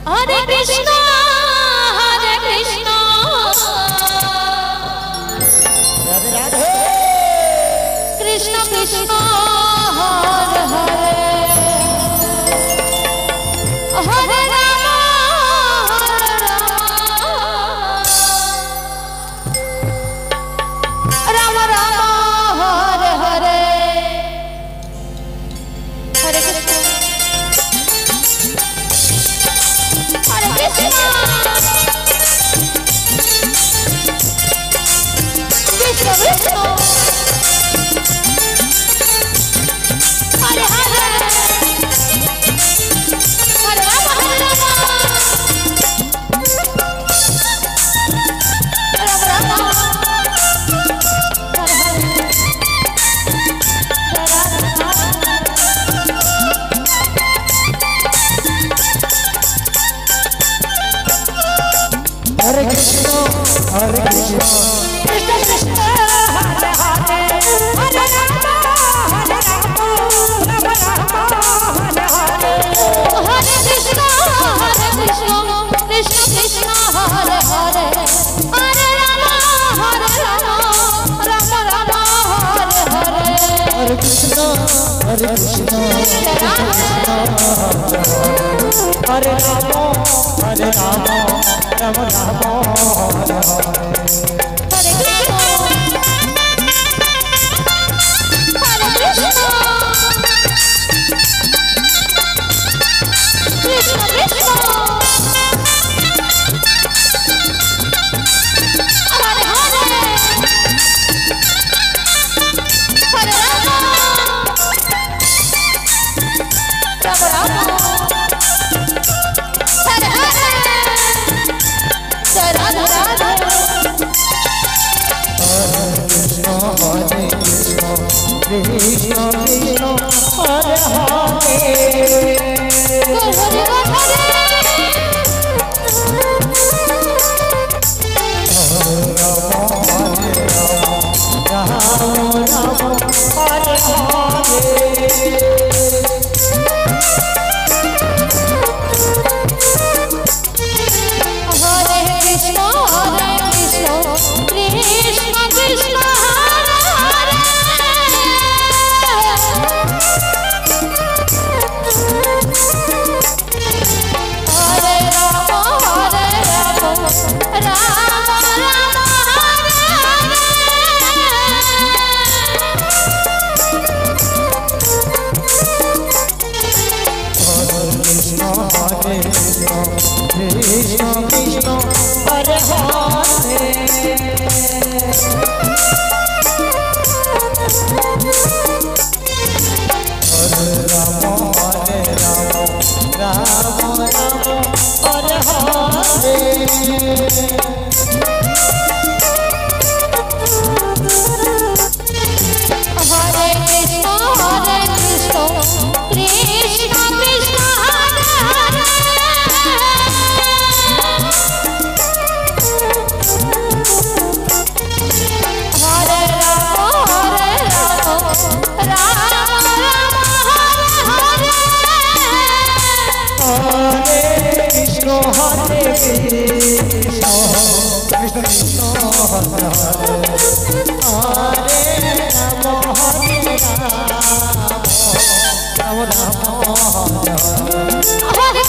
Hare Krishna, Radhe Radhe Krishna Krishna, Hare Hare, Hare Rama, Rama Rama, Hare Hare, Hare Krishna, Hare Krishna, Krishna Krishna, Hare Hare, Hare Rama, Hare Rama, Rama Rama, Hare Hare, Hare Krishna Hare Krishna Krishna Krishna, Hare Hare, Hare Rama, Hare Rama, Rama Rama, Hare Hare, Hare Krishna, Krishna Krishna, Hare Hare, Hare Rama, Rama Rama, Hare Hare, Hare Krishna Hare Krishna Hare Ram Ram Ram Hare Hare Hare Krishna, Hare Krishna, Krishna Krishna, Hare Hare, Hare Rama, Rama Rama, Hare Hare, Jai Radha Radha.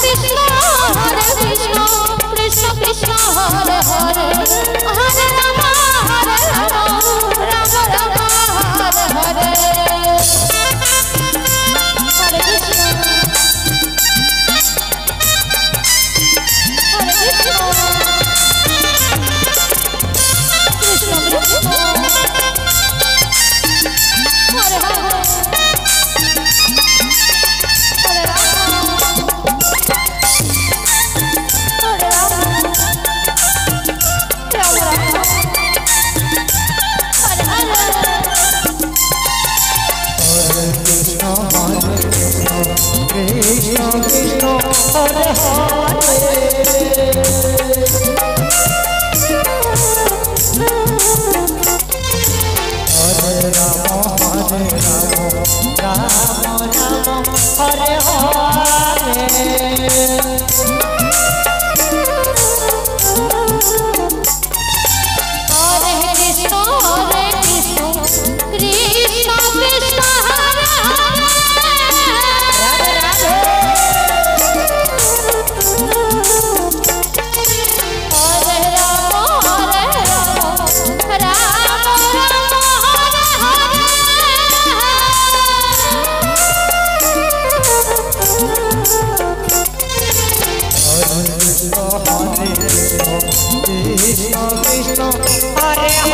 Krishna Hare Krishna Krishna Krishna Hare Hare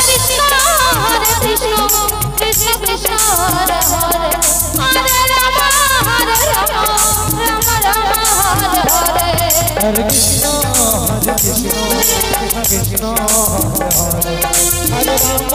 Krishna, Hare Krishna, Krishna Krishna, Hare Hare, Hare Rama, Rama Rama, Hare Hare. Hare Krishna, Krishna Krishna, Hare Hare, Hare Rama.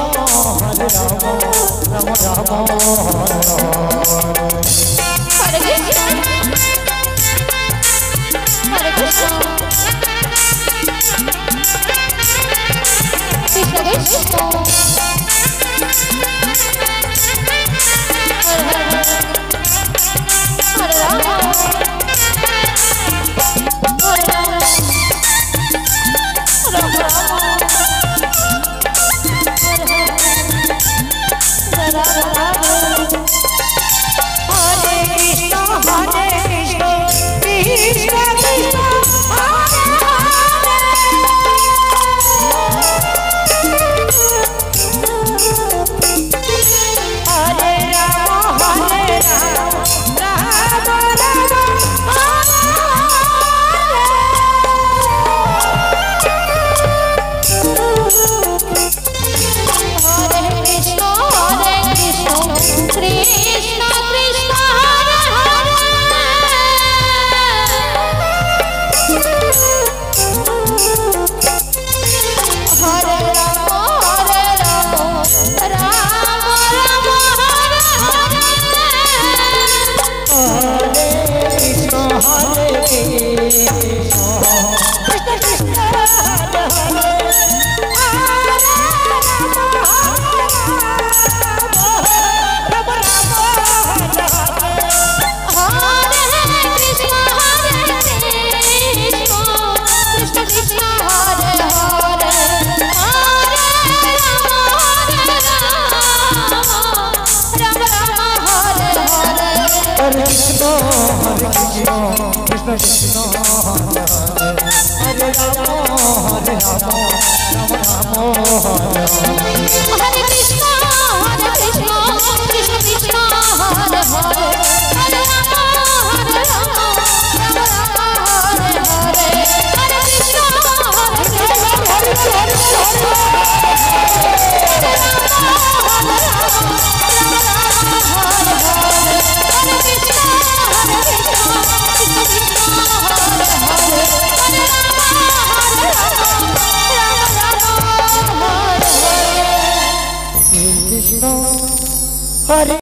Hare